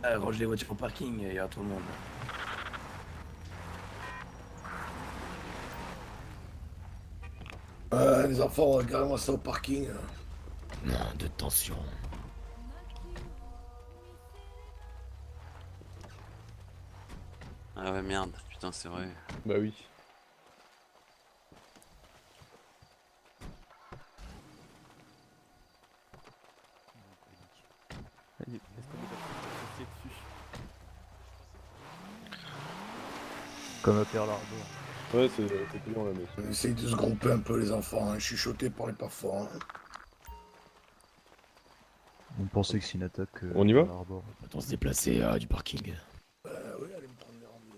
Range les voitures au parking, il y a tout le monde. Les enfants, regardez-moi ça au parking. Non, de tension. Ah ouais, merde, putain, c'est vrai. Bah oui. Allez, est-ce qu'on est pas passer dessus? Comme à Pearl Harbor. Ouais, c'est client là, mais... Essayez de se grouper un peu les enfants, hein. Chuchoter, parlez pas fort. Hein. On pensait que c'est une attaque. On y va? Pearl Harbor. On se déplacer du parking. Oui, allez me prendre les rendez-vous,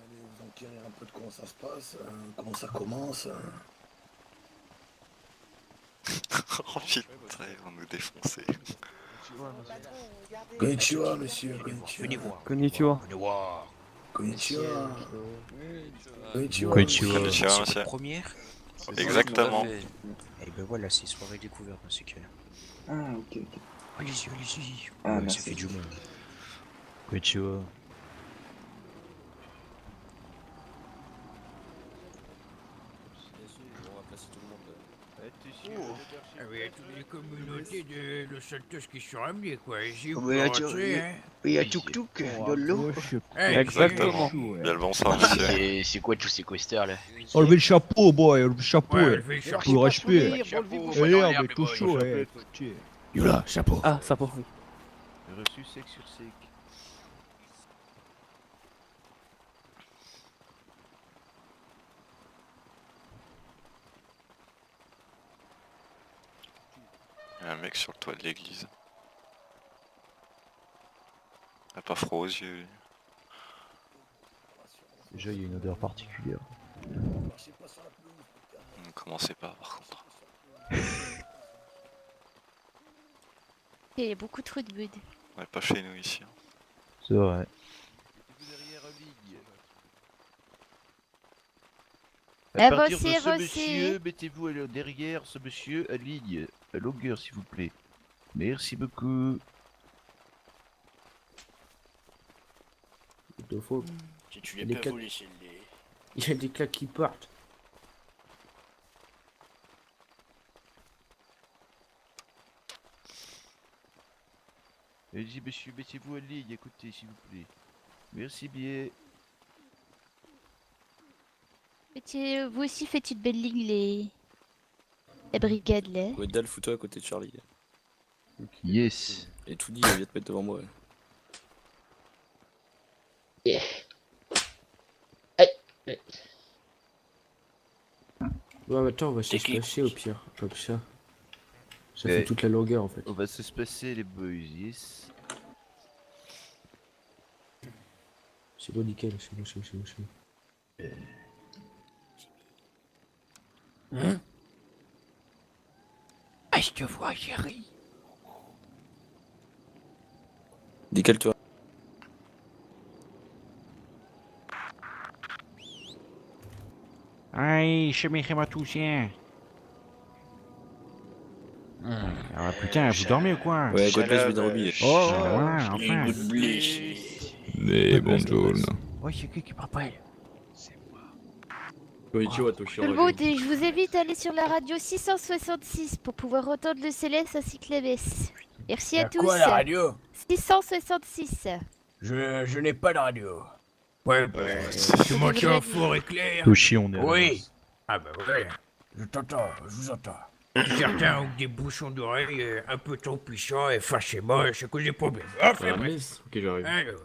allez vous enquérir un peu de comment ça se passe, comment ça commence. Oh putain, ils vont nous défoncer. Konnichiwa, monsieur, Konnichiwa. Konnichiwa. Konnichiwa. Konnichiwa. Konnichiwa, C'est monsieur. la première. Exactement. Et ben voilà, c'est soirée découverte dans ces cas-là. Ah, ok, ok. Allez-y, allez-y. Ah, Ouais, merci. ça fait du monde. Konnichiwa. Ah oui, il y a toutes les communautés de Los Santos qui sont ramenées, quoi. Ici, Oh, vous mais pouvez là, rentrer, hein. Il y a Tuk-Tuk, Yolo. Exactement. Bien le bonsoir, monsieur. C'est quoi tous ces coasters là? Enlevez le chapeau, boy, enlevez le chapeau. Ouais, Ouais, je vais le pour chercher. le respect. Eh merde, mais tout boy. chaud, Youla, chapeau. Ah, ça pour vous. Reçu sec sur sec. Il y a un mec sur le toit de l'église. Il a pas froid aux yeux. lui. Déjà, il y a une odeur particulière. Ne commencez pas par contre. Il y a beaucoup trop de mood. On est pas chez nous ici. hein. C'est vrai. À partir de ce monsieur, mettez-vous derrière ce monsieur à ligne, à longueur, s'il vous plaît. Merci beaucoup. Il faut. Si tu les Les peux quatre- vous laisser les... Il y a des claques qui partent. Allez-y, monsieur, mettez-vous à ligne, écoutez, s'il vous plaît. Merci bien. Vous aussi faites une belle ligne, la brigade là. Ouais, Dal, fous-toi à côté de Charlie. Yes. Et tout dit, il vient te mettre devant moi. Ouais, mais attends, on va se splasher au pire, comme ça. Ça fait toute la longueur en fait. On va se passer les boys, yes. C'est bon, nickel, c'est bon, c'est bon, c'est bon, c'est bon. Hein? Ah, je te vois, chérie. Décale-toi. Aïe, chemin Matoussien. Ah putain, vous dormez ou quoi? Ouais, God bless, Vidal Roby. Oh, voilà, enfin. Mais bonjour. Ouais, c'est qui m'appelle? Konnichiwa, Tout le monde, et je vous invite à aller sur la radio 666 pour pouvoir entendre le céleste ainsi que la baisse. Merci à tous. Quoi, la radio? 666. Je n'ai pas de radio. Ouais, tu montes en fort éclair. Toshi, on est à Oui. l'avance. Ah bah ouais, je t'entends, je vous entends. Certains ont des bouchons d'oreilles un peu trop puissants et fâchez-moi, c'est que j'ai problème. Enfin bref. Ok, j'arrive. Alors.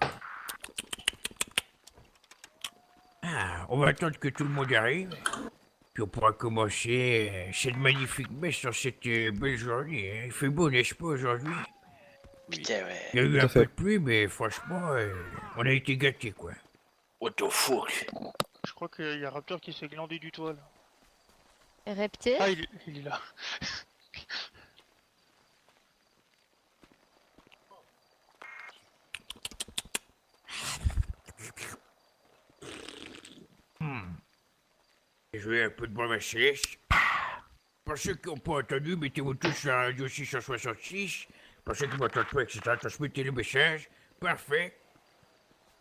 Ah, on va attendre que tout le monde arrive. Puis on pourra commencer cette magnifique messe sur cette belle journée. Hein. Il fait beau, n'est-ce pas, aujourd'hui? Putain, ouais. Il y a eu Tout à un fait. peu de pluie, mais franchement, on a été gâtés, quoi. What the fuck? Je crois qu'il y a Raptor qui s'est glandé du toit là. Reptile? Ah, il est là. J'ai joué un peu de Brava Céleste. Pour ceux qui n'ont pas entendu, mettez-vous tous sur la radio 666. Pour ceux qui m'entendent pas, etc., transmettez le message. Parfait.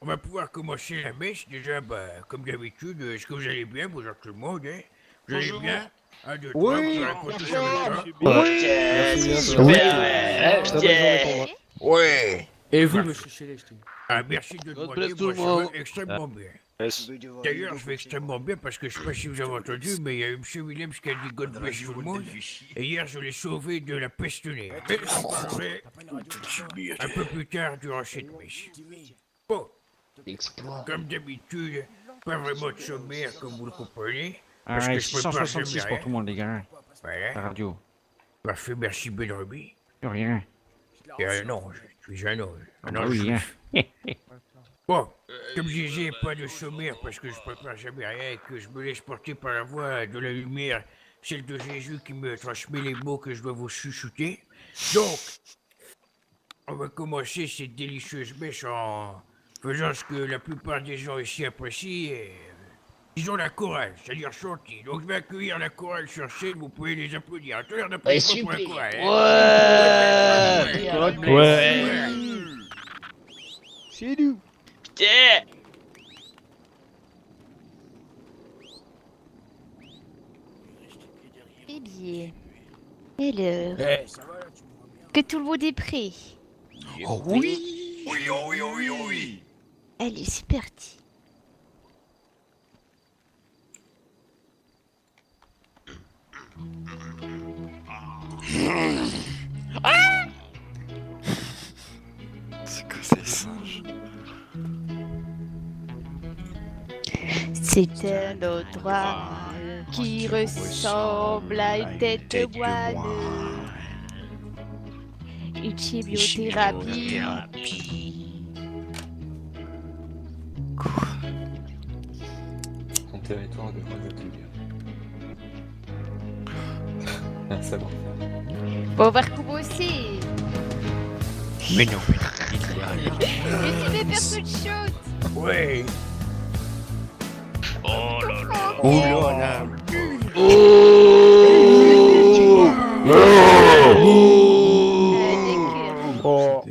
On va pouvoir commencer la messe. Déjà, comme d'habitude, est-ce que vous allez bien? Bonjour tout le monde, hein? Vous allez Bonjour. bien? 1, 2, 3, Oui. vous racontez ça maintenant. Putain, c'est Merci, super, oui. ouais. Très bonne journée pour moi. Ouais. Et vous, monsieur Célestin? Ah, merci de God demander, bless tout moi le ça monde. va extrêmement bien. Yes. D'ailleurs, je vais extrêmement bien parce que je sais pas si vous avez entendu, mais il y a eu M. Williams qui a dit God bless tout le monde. Et hier, je l'ai sauvé de la peste née. Mais j'en parlerai un peu plus tard durant cette messe. Bon, comme d'habitude, pas vraiment de sommaire comme vous le comprenez. Parce que je prépare jamais rien. tout le monde, les gars. Voilà. Radio. Parfait, merci Ben Roby. Rien. Et un ange, je suis un ange. Un ange oui, hein. juif. Bon, comme je disais, pas de sommaire parce que je prépare jamais rien et que je me laisse porter par la voix de la lumière, celle de Jésus qui me transmet les mots que je dois vous chuchoter. Donc, on va commencer cette délicieuse messe en faisant ce que la plupart des gens ici apprécient, disons la chorale, c'est-à-dire chanter. Donc je vais accueillir la chorale sur scène, vous pouvez les applaudir. À tout l'heure d'applaudissements pour la chorale. Hein. Ouais. C'est nous. Putain. Eh bien. Et l'heure. Eh, Que tout le monde est prêt. Oh oui. Oui, oui, oui, oui. Allez, c'est parti. C'est quoi ces singes? C'est un endroit qui ressemble à une tête de moine. Une chimiothérapie. Ton territoire de Ah, c'est bon. Bon, on va recommencer. mais non, Mais tu veux faire toute chose. ouais. Oh là là. Oh là là. D'accord.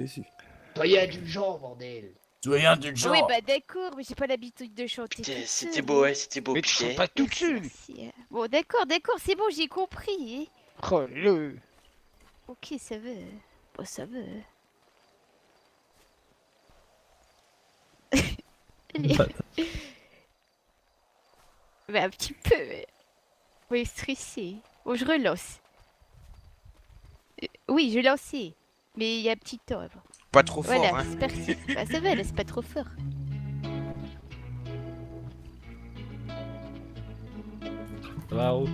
Soyez indulgents, bordel. Soyez indulgents. Oui, bah d'accord, mais j'ai pas l'habitude de chanter. Putain, toute c'était seule. beau, ouais, c'était beau. Mais tu putain. sens pas tout dessus. Merci, hein. Bon, d'accord, c'est bon, j'ai compris. Hein. Oh, le. Ok, ça va. Bon, ça va. Allez. Mais un petit peu. Faut être stressé. Bon, je relance. Oui, je lançais. Mais il y a un petit temps avant. Pas trop fort, Voilà, hein. c'est parti. Bah, ça va, là, c'est pas trop fort. Ça va, Ro?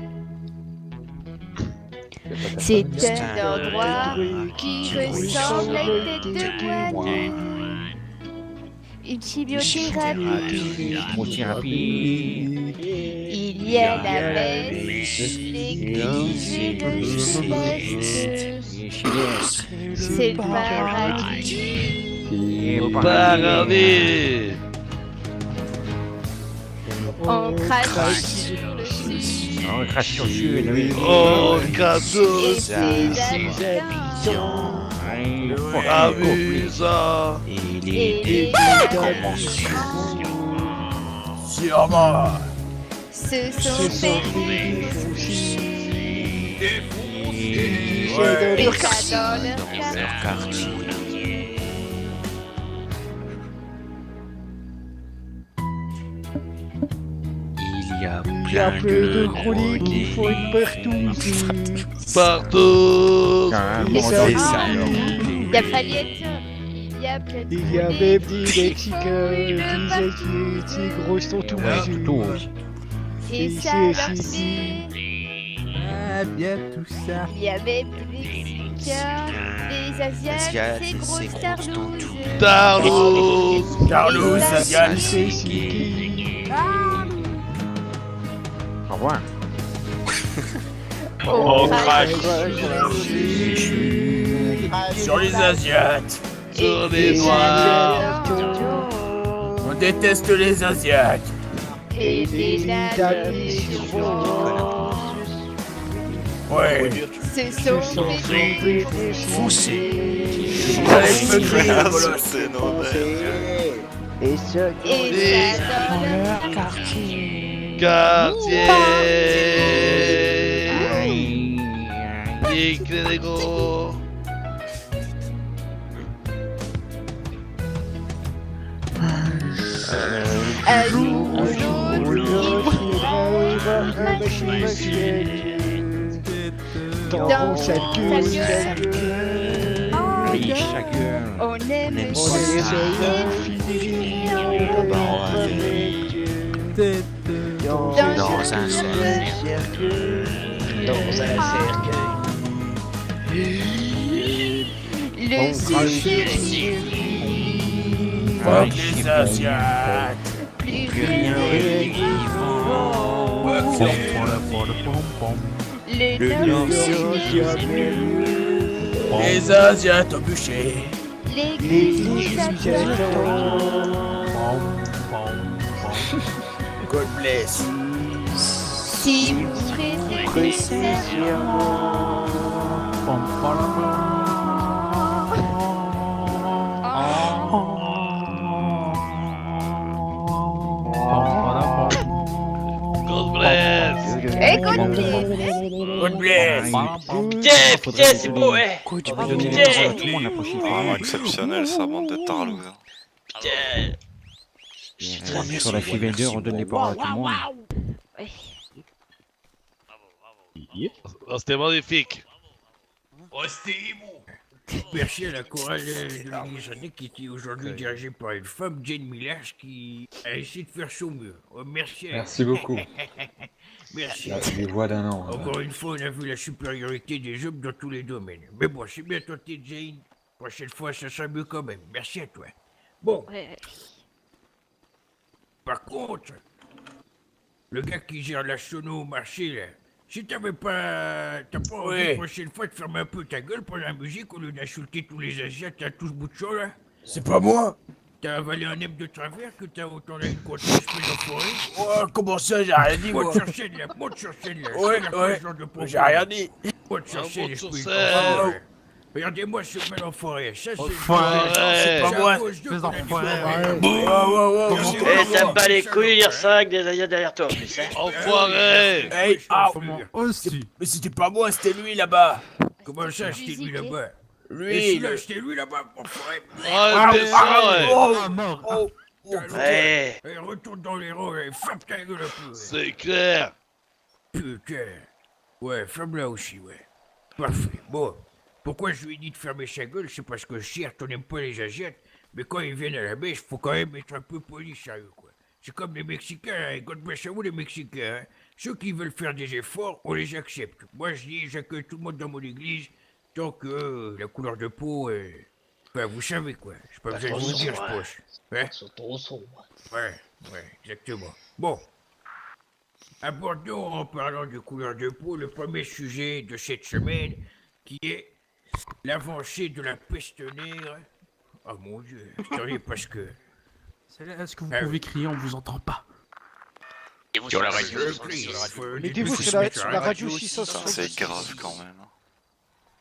C'est un endroit qui ressemble à une tête de moine. Une chimiothérapie. Il y a la messe, l'église et le gymnaste. C'est le paradis. Au paradis. On crache sur le dessus. Oh, cadeau. Et ses habitants. Amusant. Et les Sûrement. se sont fait Ouais. et ça dans leur quartier. Il y a Il y a plein de chroniques qui font partout ici. partout. Et ça, ça, il y a Faliette. Il y a plein de Il y a chroniques même des qui Mexicains, font des partout. Asiatiques, des gros sont tous ici. Et Si, ça si, leur si, plaît. Ah, bien tout ça. Il y a même les Mexicains, les Asiates, ces grosses tarlouses. Tarlouse, Et ça, Asiate. c'est- Au revoir. On crache crache sur les Asiates. sur les Noirs. On déteste les Asiates. Et des Ouais. Ce sont des Foncés. Allez, je me crie, la bolosse. C'est nos mères. Et ça, Et ça dans leur Quartier. Nique les négros. un jour, Dans sa gueule. Oui, chacun. on aime On chacun. essaye Dans un un cercle. dans un cercle. Le succès, Fuck les Asiates. plus rien rien. Les Les Asiates au bûcher. l'église God bless. si vous prêtez serment. God bless. Et God bless. God bless. Tiens, c'est beau, ouais. Quoi, tu peux donner les paroles à tout le monde la prochaine fois. Vraiment exceptionnel, ça, bande de tarlouses. Sur la Freevader, on donne les paroles à tout le monde. Ouais. Oh, c'était magnifique. Merci à la chorale de l'église René qui était aujourd'hui dirigée par une femme, Jane Milas, qui a essayé de faire son mieux. Oh, merci. Merci beaucoup. Merci. Les voix d'un an. Encore une fois, on a vu la supériorité des hommes dans tous les domaines. Mais bon, c'est bien tenté, Jane. Prochaine fois, ça sera mieux quand même. Merci à toi. Bon, Ouais. par contre, le gars qui gère la sono au marché, là, si t'avais pas... T'as pas envie la prochaine fois de fermer un peu ta gueule pendant la musique au lieu d'insulter tous les Asiates à tout ce bout de champ, là? C'est pas moi! T'as avalé un neb de travers que t'as autant la une contre l'esprit d'enfoiré? Oh, comment ça, j'ai rien dit, moi! Monte sur scène, là, monte sur scène, là! J'ai rien dit! Monte sur scène, esprit d'enfoiré! Regardez-moi ce bel enfoiré, ça c'est... C'est pas moi! Eh, t'as pas les couilles dire ça avec des Asiates derrière toi en plus, hein. Enfoiré. Hey, mais c'était pas moi, c'était lui là-bas! Comment ça, c'était lui là-bas? Lui, c'était lui là-bas, enfoiré! Ah, t'es sûr, ouais. Ouais. Hey, retourne dans les rangs et ferme ta gueule un peu! C'est clair. Putain! Ouais, ferme-la aussi, ouais. Parfait, bon. Pourquoi je lui ai dit de fermer sa gueule, c'est parce que certes, on n'aime pas les Asiates, mais quand ils viennent à la mèche, faut quand même être un peu poli sérieux, quoi. C'est comme les Mexicains, hein. God bless à vous les Mexicains, hein. Ceux qui veulent faire des efforts, on les accepte. Moi, je dis, j'accueille tout le monde dans mon église, tant que la couleur de peau, enfin, vous savez, quoi. J'ai pas besoin de vous le dire, je pense. Hein? Ouais, exactement. Bon. Abordons, en parlant de couleur de peau, le premier sujet de cette semaine, qui est l'avancée de la peste nègre. Oh mon dieu, attendez, parce que... Est-ce que vous pouvez crier, on vous entend pas? Sur la radio, Mettez-vous sur la radio 660. C'est grave quand même.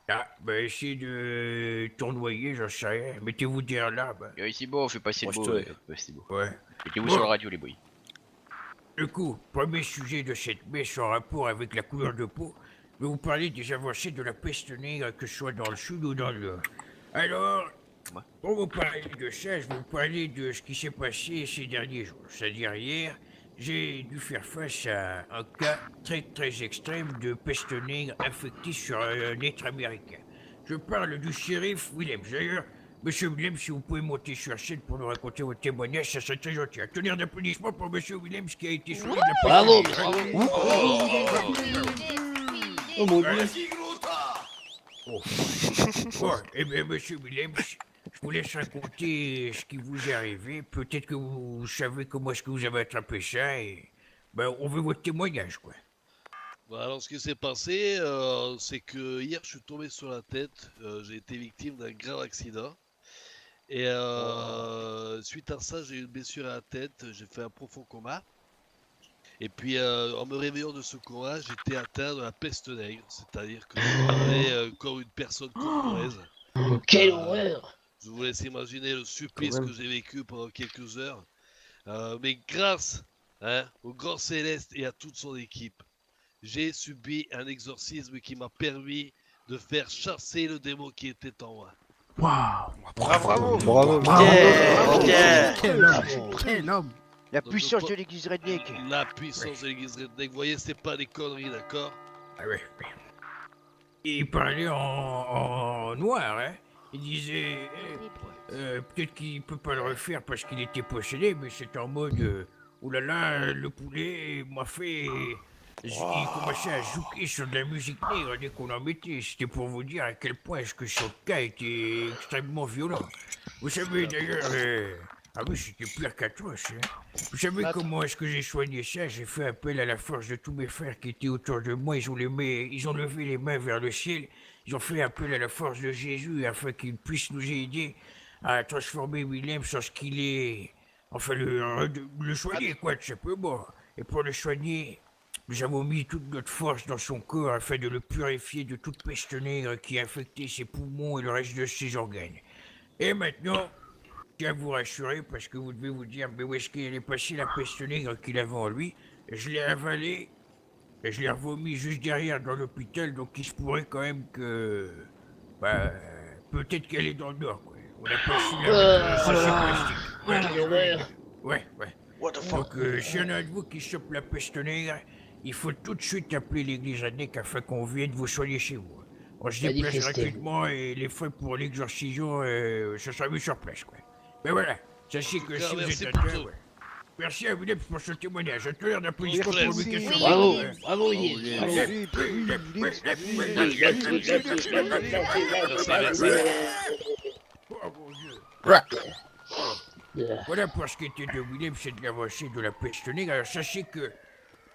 Ah, bah essayez de tournoyer, j'en sais rien. Mettez-vous derrière là, bah. Ici, beau, fais pas essayer de beau. C'est beau. Ouais. Mettez-vous sur la radio, les boys. Du coup, premier sujet de cette messe en rapport avec la couleur de peau, je vais vous parler des avancées de la peste nègre, que ce soit dans le sud ou dans le nord. Alors, pour vous parler de ça, je vais vous parler de ce qui s'est passé ces derniers jours. C'est-à-dire hier, j'ai dû faire face à un cas très extrême de peste nègre infectée sur un être américain. Je parle du shérif Williams. D'ailleurs, Monsieur Williams, si vous pouvez monter sur la scène pour nous raconter votre témoignage, ça serait très gentil. Un tonnerre d'applaudissements pour Monsieur Williams qui a été sauvé de la Bravo, Oh mon dieu. Vas-y, gros tas. Bon, eh bien, Monsieur Williams, je vous laisse raconter ce qui vous est arrivé. Peut-être que vous savez comment est-ce que vous avez attrapé ça et... Ben, on veut votre témoignage, quoi. Bah alors ce qui s'est passé, c'est que hier je suis tombé sur la tête, j'ai été victime d'un grave accident. Et suite à ça, j'ai eu une blessure à la tête, j'ai fait un profond coma. Et puis en me réveillant de ce coma, j'étais atteint de la peste nègre, c'est-à-dire que je parlais comme une personne corporelle. Quelle horreur! Je vous laisse imaginer le supplice que j'ai vécu pendant quelques heures. Mais grâce au grand céleste et à toute son équipe, j'ai subi un exorcisme qui m'a permis de faire chasser le démon qui était en moi. Bravo. Bravo. Quel homme. La Donc, puissance donc, de l'église redneck. La puissance de l'église redneck, vous voyez, c'est pas des conneries, d'accord? Ah ouais. Il parlait en noir, hein. Il disait... peut-être qu'il peut pas le refaire parce qu'il était possédé, mais c'est en mode... oh là là, le poulet m'a fait... Il commençait à jouer sur de la musique nègre dès qu'on en mettait. C'était pour vous dire à quel point est-ce que son cas était extrêmement violent. Vous savez d'ailleurs... Ah oui, c'était pire qu'atroce. Hein. Vous savez comment est-ce que j'ai soigné ça? J'ai fait appel à la force de tous mes frères qui étaient autour de moi. Ils ont levé les mains vers le ciel. Ils ont fait appel à la force de Jésus afin qu'il puisse nous aider à transformer William en ce qu'il est. Enfin, le soigner, quoi, tout simplement. Et pour le soigner, nous avons mis toute notre force dans son corps afin de le purifier de toute peste nègre qui a infecté ses poumons et le reste de ses organes. Et maintenant... Je tiens à vous rassurer parce que vous devez vous dire, mais où est-ce qu'il est passé la peste nègre qu'il avait en lui? Je l'ai avalé et je l'ai revomi juste derrière dans l'hôpital, donc il se pourrait quand même que... Bah, peut-être qu'elle est dans le nord, quoi. On n'a pas su la sachet plastique. Ouais. Donc, s'il y en a un de vous qui chope la peste nègre, il faut tout de suite appeler l'église redneck afin qu'on vienne vous soigner chez vous. On se déplace gratuitement et les frais pour l'exorcisation, ça sera vu sur place, quoi. Ben voilà, sachez que si vous êtes atteint, ouais. Merci à William pour ce témoignage. Un tonnerre d'applaudissements pour Lucas. Bravo, Oh mon Dieu. Voilà pour ce qui était de William, c'est de l'avancée de la peste nègre. Alors sachez que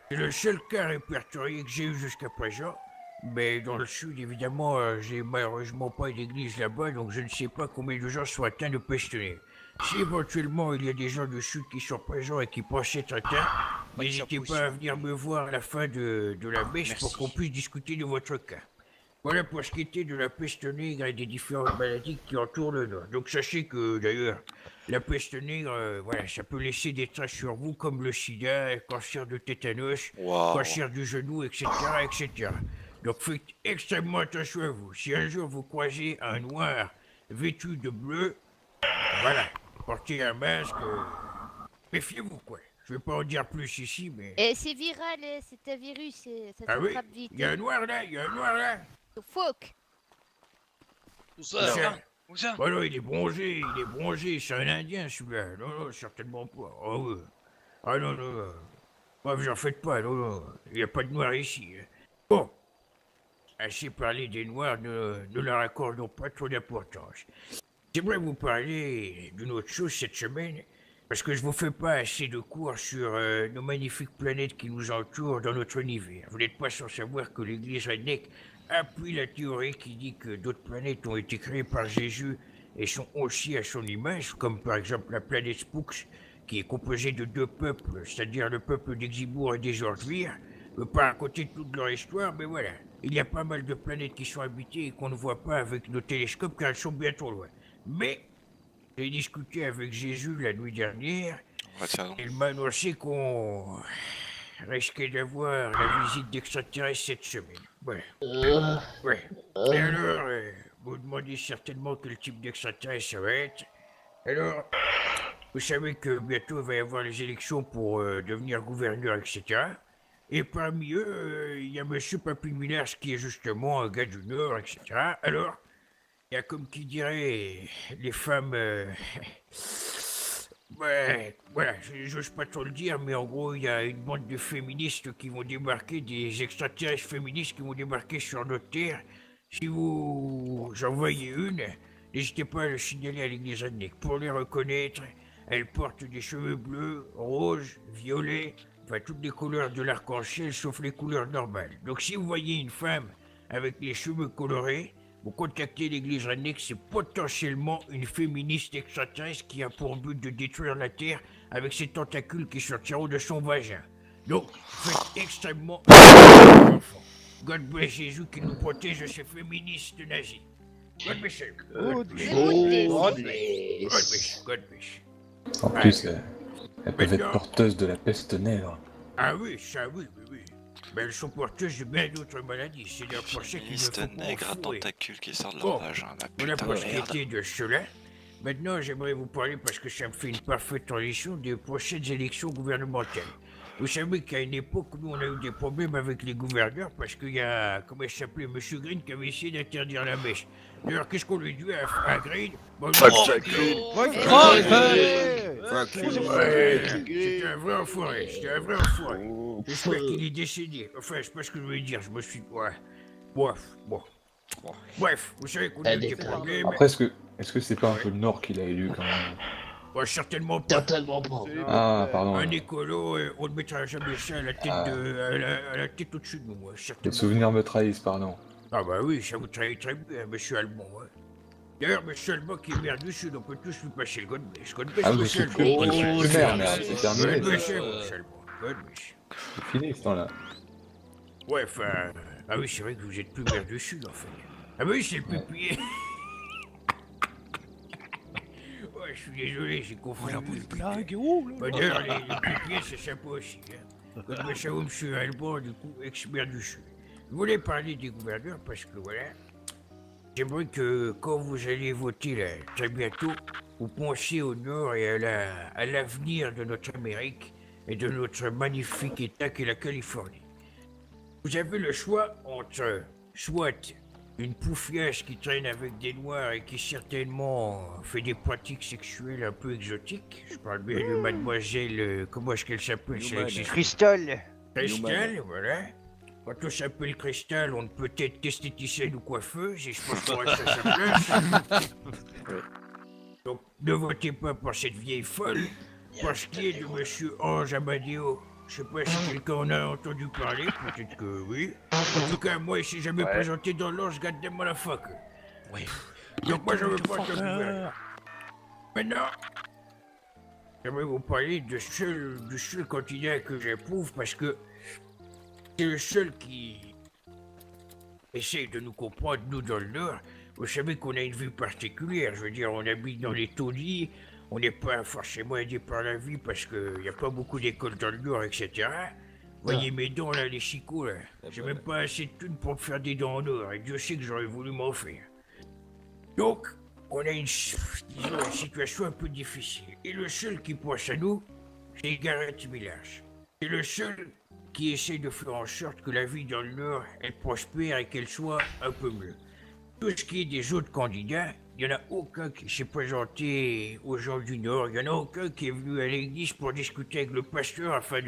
c'est le seul cas répertorié que j'ai eu jusqu'à présent. Mais dans le sud, évidemment, j'ai malheureusement pas d'église là-bas, donc je ne sais pas combien de gens sont atteints de peste nègre. Si éventuellement il y a des gens du sud qui sont présents et qui pensent être atteints, n'hésitez pas à venir me voir à la fin de la messe pour qu'on puisse discuter de votre cas. Voilà pour ce qui était de la peste nègre et des différentes maladies qui entourent le nord. Donc sachez que d'ailleurs, la peste nègre, voilà, ça peut laisser des traces sur vous comme le sida, le cancer de tétanos, cancer du genou, etc., etc. Donc faites extrêmement attention à vous. Si un jour vous croisez un noir vêtu de bleu, voilà, portez un masque, méfiez-vous, quoi. Je vais pas en dire plus ici, mais... Et c'est viral, c'est un virus, ça s'attrape vite. Il y a un noir là, Fouque. Tout ça, Voilà, il est bronzé, c'est un Indien celui-là. Non, certainement pas. Ah oui. Ah non. Moi, vous en faites pas, non. Il n'y a pas de noir ici. Bon. Assez parler des noirs, ne leur accordons pas trop d'importance. J'aimerais vous parler d'une autre chose cette semaine, parce que je vous fais pas assez de cours sur nos magnifiques planètes qui nous entourent dans notre univers. Vous n'êtes pas sans savoir que l'église redneck appuie la théorie qui dit que d'autres planètes ont été créées par Jésus et sont aussi à son image, comme par exemple la planète Spooks, qui est composée de deux peuples, c'est-à-dire le peuple d'Exibourg et des Ordvires. Je ne veux pas raconter toute leur histoire, mais voilà. Il y a pas mal de planètes qui sont habitées et qu'on ne voit pas avec nos télescopes car elles sont bien trop loin. Mais j'ai discuté avec Jésus la nuit dernière. Il m'a annoncé qu'on risquait d'avoir la visite d'extraterrestres cette semaine. Voilà. Ouais. Et alors, vous demandez certainement quel type d'extraterrestre ça va être. Alors, vous savez que bientôt il va y avoir les élections pour devenir gouverneur, etc. Et parmi eux, il y a M. Papy Millers qui est justement un gars du Nord, etc. Alors, il y a comme qui dirait, les femmes... Ouais, voilà, j'ose pas trop le dire, mais en gros, il y a une bande de féministes qui vont débarquer, des extraterrestres féministes qui vont débarquer sur notre Terre. Si vous en voyez une, n'hésitez pas à le signaler à l'église Annick. Pour les reconnaître, elle porte des cheveux bleus, roses, violets, enfin toutes les couleurs de l'arc-en-ciel sauf les couleurs normales. Donc si vous voyez une femme avec les cheveux colorés, vous contactez l'église Annick, c'est potentiellement une féministe extraterrestre qui a pour but de détruire la Terre avec ses tentacules qui sortiront de son vagin. Donc, faites extrêmement attention, enfants. God bless Jésus qui nous protège de ces féministes nazis. God bless you. God bless. God bless. En plus, elles peuvent être porteuses de la peste nègre. Ah oui, ça oui. Mais elles sont porteuses de bien d'autres maladies. C'est d'ailleurs pour ça qu'il ne faut pas nègres à enfouer. tentacules qui sortent de leur vagin, la Voilà putain pour de ce qui merde. était de cela. Maintenant, j'aimerais vous parler, parce que ça me fait une parfaite transition, des prochaines élections gouvernementales. Vous savez qu'à une époque, nous, on a eu des problèmes avec les gouverneurs, parce qu'il y a, comment il s'appelait, M. Green, qui avait essayé d'interdire la mèche. D'ailleurs, qu'est-ce qu'on lui dit à Green? Fuck Jack Green. C'était un vrai enfoiré, J'espère qu'il est décédé. Enfin, c'est pas ce que je voulais dire, je me suis... Ouais. Bref, vous savez qu'on a eu des problèmes... Après, est-ce que c'est pas un peu le Nord qu'il a élu quand même? Ouais, certainement pas. Certainement pas. Ah, pardon. Un écolo, on ne mettra jamais ça à la tête, à la tête au-dessus de nous, ouais, Les certainement. souvenirs me trahissent, pardon. Ah bah oui, ça vous trahit très bien, monsieur Allemand, ouais. D'ailleurs, monsieur Allemand qui est maire du Sud, on peut tous lui passer le God bless. God bless, Ah, mais monsieur c'est plus Allemand. merde, c'est terminé. God bless, monsieur Allemand. God bless. C'est fini ce temps-là. Ouais, enfin... Ah oui, c'est vrai que vous êtes plus maire du Sud, en fait. Ah bah oui, c'est le peuplier. Ouais, je suis désolé, j'ai confondu. Voilà pour une blague. Oh là Bah, là. d'ailleurs, les peupliers, c'est sympa aussi, hein. God bless à vous, monsieur Allemand, du coup, ex-maire du Sud. Je voulais parler des gouverneurs parce que, voilà... J'aimerais que, quand vous allez voter, là, très bientôt, vous pensiez au Nord et à l'avenir de notre Amérique et de notre magnifique État qu'est la Californie. Vous avez le choix entre soit une poufiasse qui traîne avec des noirs et qui certainement fait des pratiques sexuelles un peu exotiques. Je parle bien de mademoiselle... comment est-ce qu'elle s'appelle? Cristal. Cristal, voilà. Quand on s'appelle Cristal, on ne peut être qu'esthéticienne ou coiffeuse, et je pense qu'on reste à sa place. Donc, ne votez pas pour cette vieille folle. Pour ce qui est de monsieur Ange Amadeo, je sais pas si quelqu'un en a entendu parler, peut-être que oui. En tout cas, moi, il s'est jamais présenté dans l'Ange Goddamn Motherfucker. Ouais. Donc moi, je veux pas que vous... Maintenant, j'aimerais vous parler du seul candidat que j'approuve, parce que c'est le seul qui essaye de nous comprendre, nous, dans le Nord. Vous savez qu'on a une vie particulière, je veux dire, on habite dans les taudis, on n'est pas forcément aidé par la vie parce qu'il n'y a pas beaucoup d'écoles dans le Nord, etc. Voyez mes dents, là, les chicots, là. J'ai même pas assez de thunes pour me faire des dents en or, et Dieu sait que j'aurais voulu m'en faire. Donc, on a une situation un peu difficile. Et le seul qui pense à nous, c'est Garrett Millers. C'est le seul qui essaie de faire en sorte que la vie dans le Nord, elle prospère et qu'elle soit un peu mieux. Tout ce qui est des autres candidats, il n'y en a aucun qui s'est présenté aux gens du Nord, il n'y en a aucun qui est venu à l'église pour discuter avec le pasteur afin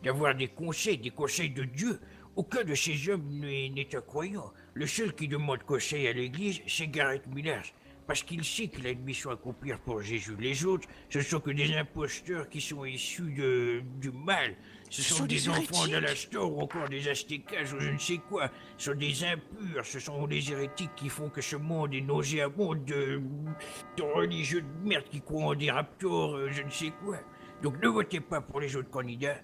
d'avoir des conseils de Dieu. Aucun de ces hommes n'est un croyant. Le seul qui demande conseil à l'église, c'est Garrett Millers. Parce qu'il sait qu'il a une mission à accomplir pour Jésus. Les autres, ce sont que des imposteurs qui sont issus du mal. Ce sont des enfants d'Alastor ou encore des Aztécages ou je ne sais quoi. Ce sont des impurs, ce sont des hérétiques qui font que ce monde est nauséabond de religieux de merde qui croient en des raptors, je ne sais quoi. Donc ne votez pas pour les autres candidats.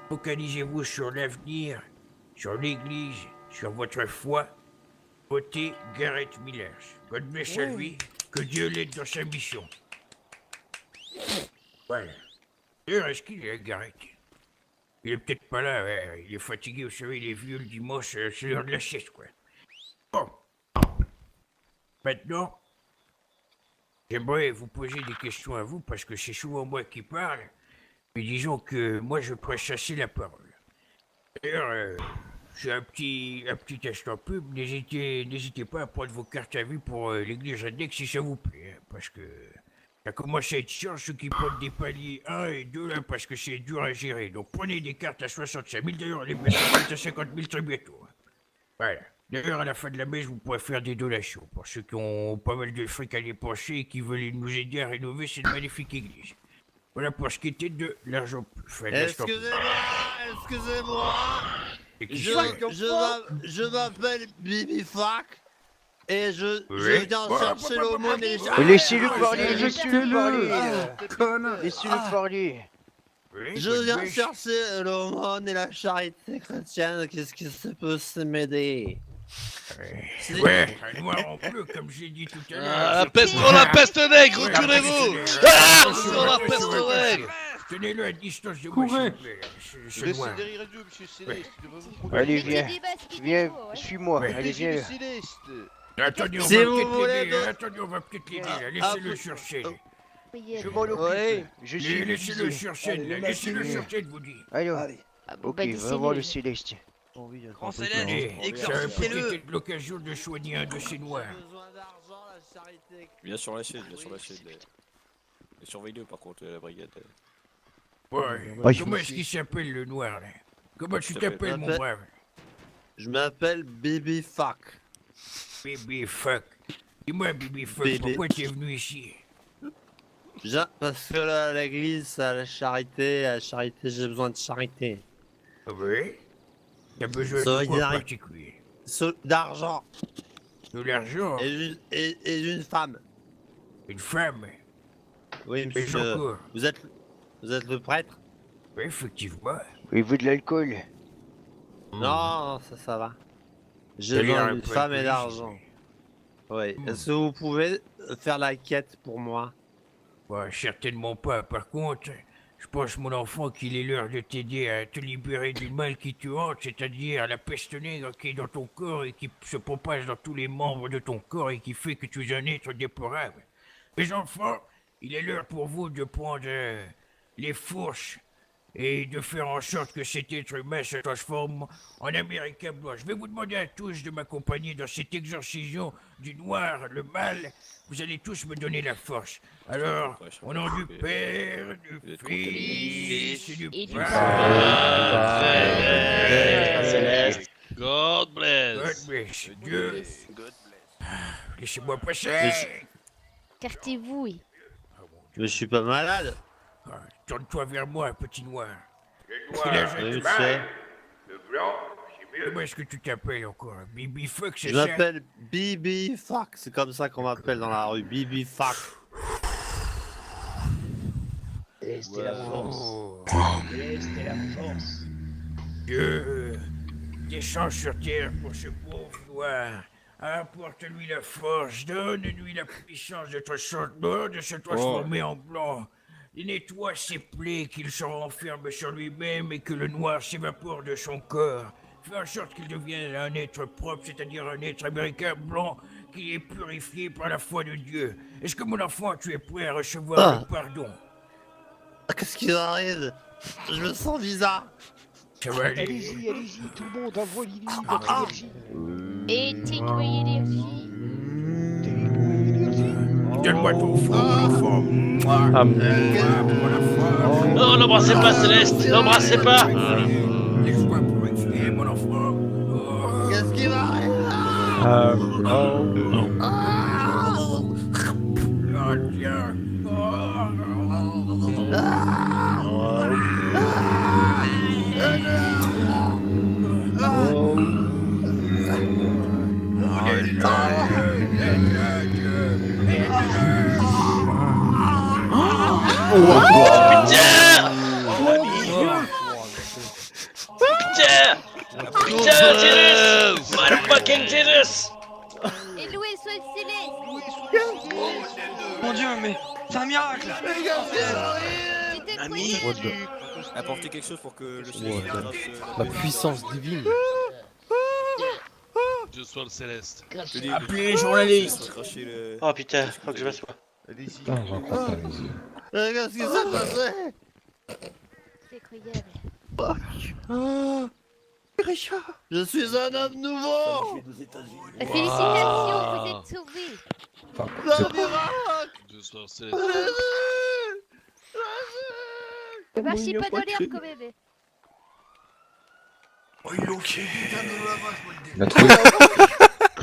Focalisez-vous sur l'avenir, sur l'église, sur votre foi. Votez Garrett Millers. God bless à lui, que Dieu l'aide dans sa mission. Voilà. D'ailleurs, est-ce qu'il est Garrett? Il est peut-être pas là, ouais. Il est fatigué, vous savez, il est vieux le dimanche, c'est l'heure de la sieste, quoi. Bon. Maintenant, j'aimerais vous poser des questions à vous, parce que c'est souvent moi qui parle, mais disons que moi je pourrais chasser la parole. D'ailleurs, c'est un petit instant pub. N'hésitez pas à prendre vos cartes à vue pour l'église Index si ça vous plaît. Hein, parce que ça commence à être chiant ceux qui prennent des paliers 1 et 2 là, parce que c'est dur à gérer. Donc prenez des cartes à 65 000. D'ailleurs, les belles cartes à 50 000 très bientôt. Hein. Voilà. D'ailleurs, à la fin de la messe, vous pourrez faire des donations pour ceux qui ont pas mal de fric à dépenser et qui veulent nous aider à rénover cette magnifique église. Voilà pour ce qui était de l'argent plus. Enfin, Excusez-moi, je m'appelle Bibi Fac et je viens chercher l'aumône et les Laissez-le parler, laissez-le parler. Laissez-le parler. Je viens chercher l'aumône et la charité chrétienne. Qu'est-ce que ça peut se m'aider? Ouais, un noir en bleu, comme j'ai dit tout à l'heure. La peste nègre, reculez-vous! Sur la peste nègre! Tenez-le à distance de moi, s'il vous plaît. C'est loin. Allez, viens, suis-moi. Allez, viens. Attendez, on va peut-être l'aider, là. Laissez-le sur scène. Je m'en occupe. Laissez-le sur scène, là. Laissez-le sur scène, vous dis. Allez, ok, va voir le Céleste. Grand Céleste, exorcisez-le. Ça va peut-être l'occasion de soigner un de ces noirs. Viens sur la chaîne. Et surveille-le par contre, la brigade. Ouais. Comment est-ce qu'il s'appelle le noir, là? Comment tu t'appelles, mon brave? Je m'appelle Bibi Fac. Bibi Fac. Dis-moi, Bibi Fac, pourquoi tu es venu ici? Parce que l'église, à la charité, j'ai besoin de charité. Oui? T'as besoin de quoi en particulier? D'argent. De l'argent? Et d'une femme. Une femme? Oui, monsieur. Vous êtes le prêtre? Oui, effectivement. Il veut de l'alcool. Non, ça va. J'ai besoin d'une femme et d'argent. Oui. Est-ce que vous pouvez faire la quête pour moi? Certainement pas. Par contre, je pense, mon enfant, qu'il est l'heure de t'aider à te libérer du mal qui te hante, c'est-à-dire la peste nègre qui est dans ton corps et qui se propage dans tous les membres de ton corps et qui fait que tu es un être déplorable. Mes enfants, il est l'heure pour vous de prendre les fourches et de faire en sorte que cet être humain se transforme en Américain blanc. Je vais vous demander à tous de m'accompagner dans cette exorcisation du noir, le mal. Vous allez tous me donner la force. Alors, au nom du Père, du Fils et du Céleste. God bless. God bless. Dieu. Laissez-moi passer. Écartez-vous, oui. Je suis pas malade. Tourne-toi vers moi, petit noir. Le noir, le blanc, c'est mieux. Comment est-ce que tu t'appelles encore? Bibi Fuck, c'est ça? Je m'appelle Bibi Fuck, c'est comme ça qu'on m'appelle dans la rue, Bibi Fuck. C'était la force. C'était la force. Dieu, descends sur terre pour ce pauvre noir. Apporte-lui la force, donne-lui la puissance de se transformer en blanc. Il nettoie ses plaies, qu'il se renferme sur lui-même et que le noir s'évapore de son corps. Fais en sorte qu'il devienne un être propre, c'est-à-dire un être américain blanc qui est purifié par la foi de Dieu. Est-ce que mon enfant, tu es prêt à recevoir le pardon? Qu'est-ce qui arrive? Je me sens bizarre. Ça va aller. Allez-y, tout le monde, envoie-lui votre énergie. Et t'écoyer l'énergie. Donne-moi ton front, mon enfant. Non, n'embrassez pas Céleste, n'embrassez pas. Laisse-moi purifier, mon enfant. Qu'est-ce qui m'arrive? Putain, Tyrus! Motherfucking Tyrus! Et loué soit le Céleste. Mon dieu, mais c'est un miracle! Ami, Apportez quelque chose pour que le Céleste La puissance divine. Dieu soit le Céleste. Appuyez les journalistes. Oh putain, faut que je m'assoie. Allez-y. J'en crois pas mes yeux. Qu'est-ce qui s'est passé? c'est incroyable. Je suis un homme nouveau. Félicitations, vous êtes sauvés. Enfin, Un miracle. Je sors céleste. Ne marchez pas dans l'air quand même. Oh, il est ok. il a trouvé.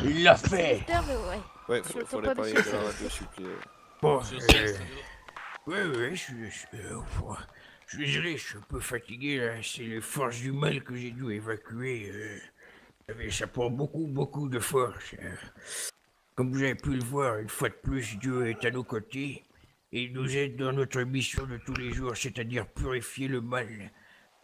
Il l'a fait. J'espère, mais ouais. Ouais, Je le fallait sens pas, pas monsieur aller de la Céleste. radio, s'il vous plaît. Bon, Monsieur Céleste, ouais, je suis désolé, je suis un peu fatigué là. C'est les forces du mal que j'ai dû évacuer. Ça prend beaucoup de force. Comme vous avez pu le voir, une fois de plus, Dieu est à nos côtés. Et il nous aide dans notre mission de tous les jours, c'est-à-dire purifier le mal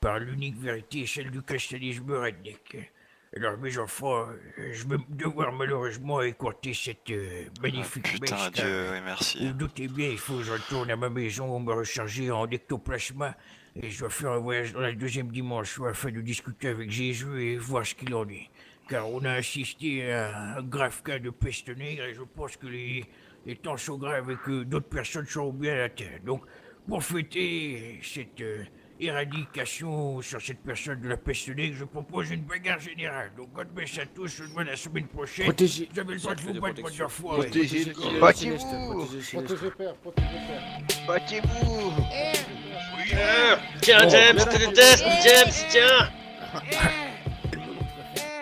par l'unique vérité, celle du christianisme redneck. Alors mes enfants, je vais devoir malheureusement écourter cette magnifique Putain, messe, Dieu, car, oui, merci. vous doutez bien, il faut que je retourne à ma maison me recharger en ectoplasma et je dois faire un voyage dans la deuxième dimension afin de discuter avec Jésus et voir ce qu'il en est. Car on a assisté à un grave cas de peste nègre et je pense que les temps sont graves et que d'autres personnes seront bien à la terre. Donc, pour fêter cette éradication sur cette personne de la peste nègre, je propose une bagarre générale. Donc, God bless à tous, je vous vois la semaine prochaine. Protégez. Vous avez le droit de vous battre, votre foi. Protégez le Battez-vous. Protégez père, protégez père. Battez-vous. Tiens, James, je te déteste, James, tiens.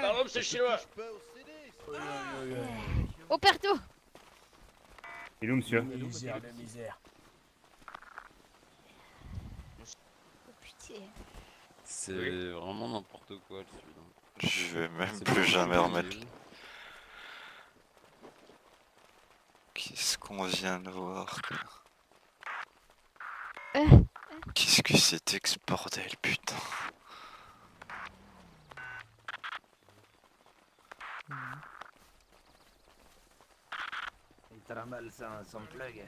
Pardon, monsieur le chinois. Au perto. Il est où, monsieur? Oh putain. C'est vraiment n'importe quoi, celui-là. Je vais même plus jamais remettre. Qu'est-ce qu'on vient de voir, quoi. Qu'est-ce que c'était que ce bordel, putain. Il est très mal sans plug.